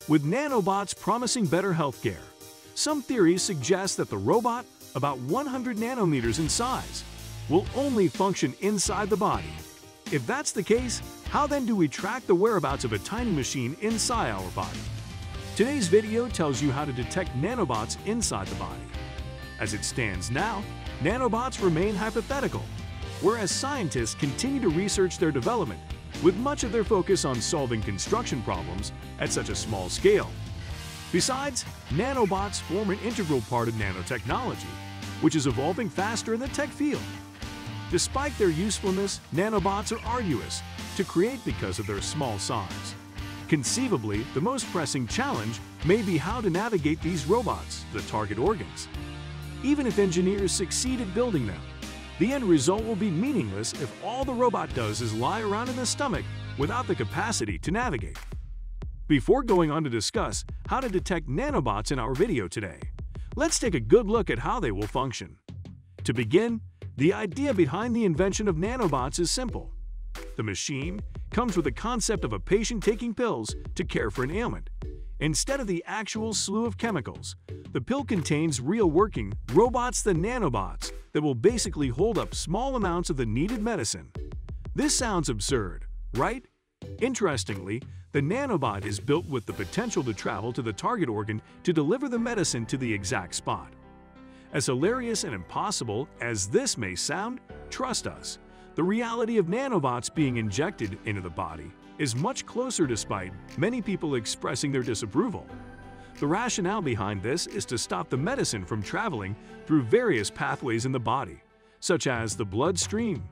With nanobots promising better healthcare, some theories suggest that the robot, about 100 nanometers in size, will only function inside the body. If that's the case, how then do we track the whereabouts of a tiny machine inside our body? Today's video tells you how to detect nanobots inside the body. As it stands now, nanobots remain hypothetical, whereas scientists continue to research their development, with much of their focus on solving construction problems at such a small scale. Besides, nanobots form an integral part of nanotechnology, which is evolving faster in the tech field. Despite their usefulness, nanobots are arduous to create because of their small size. Conceivably, the most pressing challenge may be how to navigate these robots to the target organs. Even if engineers succeed at building them, the end result will be meaningless if all the robot does is lie around in the stomach without the capacity to navigate. Before going on to discuss how to detect nanobots in our video today, let's take a good look at how they will function. To begin, the idea behind the invention of nanobots is simple. The machine comes with the concept of a patient taking pills to care for an ailment. Instead of the actual slew of chemicals, the pill contains real working robots, the nanobots, that will basically hold up small amounts of the needed medicine. This sounds absurd, right? Interestingly, the nanobot is built with the potential to travel to the target organ to deliver the medicine to the exact spot. As hilarious and impossible as this may sound, trust us, the reality of nanobots being injected into the body is much closer, despite many people expressing their disapproval. The rationale behind this is to stop the medicine from traveling through various pathways in the body, such as the bloodstream,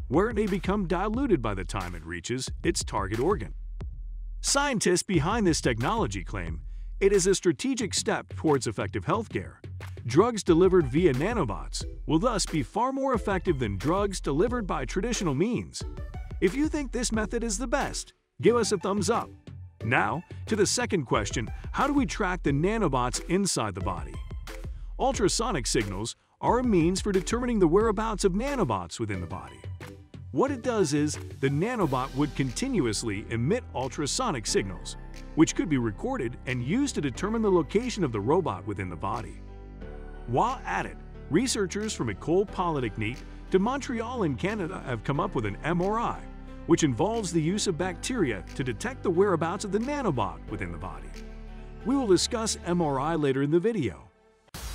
where it may become diluted by the time it reaches its target organ. Scientists behind this technology claim it is a strategic step towards effective healthcare. Drugs delivered via nanobots will thus be far more effective than drugs delivered by traditional means. If you think this method is the best, give us a thumbs up. Now, to the second question, how do we track the nanobots inside the body? Ultrasonic signals are a means for determining the whereabouts of nanobots within the body. What it does is, the nanobot would continuously emit ultrasonic signals, which could be recorded and used to determine the location of the robot within the body. While at it, researchers from École Polytechnique de Montreal in Canada have come up with an MRI, which involves the use of bacteria to detect the whereabouts of the nanobot within the body. We will discuss MRI later in the video.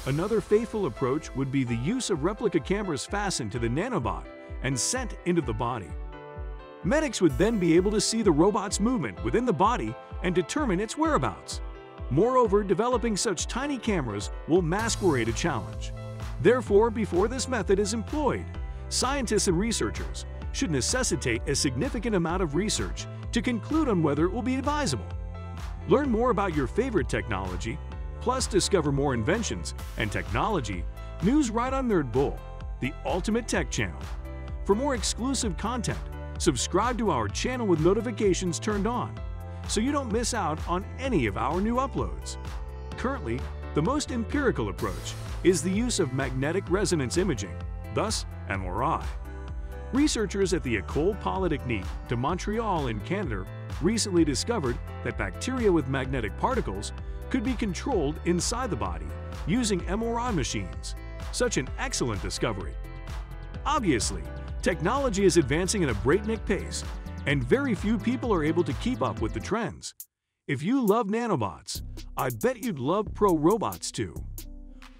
Another faithful approach would be the use of replica cameras fastened to the nanobot and sent into the body. Medics would then be able to see the robot's movement within the body and determine its whereabouts. Moreover, developing such tiny cameras will masquerade a challenge. Therefore, before this method is employed, scientists and researchers should necessitate a significant amount of research to conclude on whether it will be advisable. Learn more about your favorite technology, plus discover more inventions and technology news right on Nerd Bull, the ultimate tech channel. For more exclusive content, subscribe to our channel with notifications turned on, so you don't miss out on any of our new uploads. Currently, the most empirical approach is the use of magnetic resonance imaging, thus MRI. Researchers at the École Polytechnique de Montreal in Canada recently discovered that bacteria with magnetic particles could be controlled inside the body using MRI machines. Such an excellent discovery. Obviously, technology is advancing at a breakneck pace, and very few people are able to keep up with the trends. If you love nanobots, I bet you'd love Pro Robots too.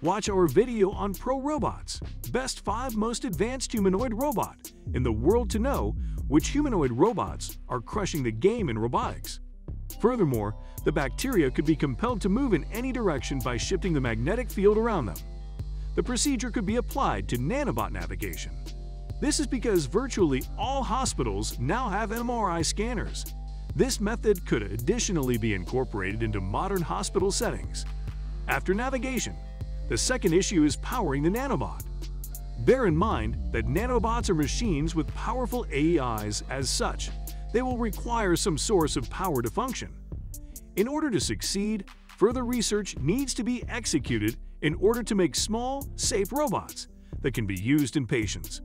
Watch our video on Pro Robots, Best 5 Most Advanced Humanoid Robot in the World to know which humanoid robots are crushing the game in robotics. Furthermore, the bacteria could be compelled to move in any direction by shifting the magnetic field around them. The procedure could be applied to nanobot navigation. This is because virtually all hospitals now have MRI scanners. This method could additionally be incorporated into modern hospital settings. After navigation, the second issue is powering the nanobot. Bear in mind that nanobots are machines with powerful AIs. As such, they will require some source of power to function. In order to succeed, further research needs to be executed in order to make small, safe robots that can be used in patients.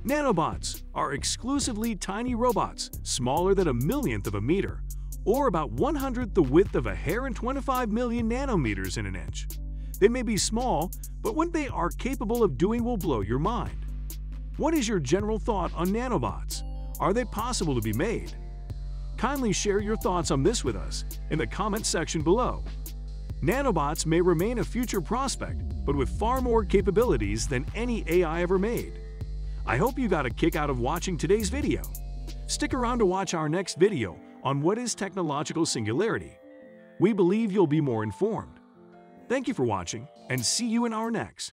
Nanobots are exclusively tiny robots, smaller than a millionth of a meter, or about 1/100th the width of a hair and 25 million nanometers in an inch. They may be small, but what they are capable of doing will blow your mind. What is your general thought on nanobots? Are they possible to be made? Kindly share your thoughts on this with us in the comment section below. Nanobots may remain a future prospect, but with far more capabilities than any AI ever made. I hope you got a kick out of watching today's video. Stick around to watch our next video on what is technological singularity. We believe you'll be more informed. Thank you for watching, and see you in our next.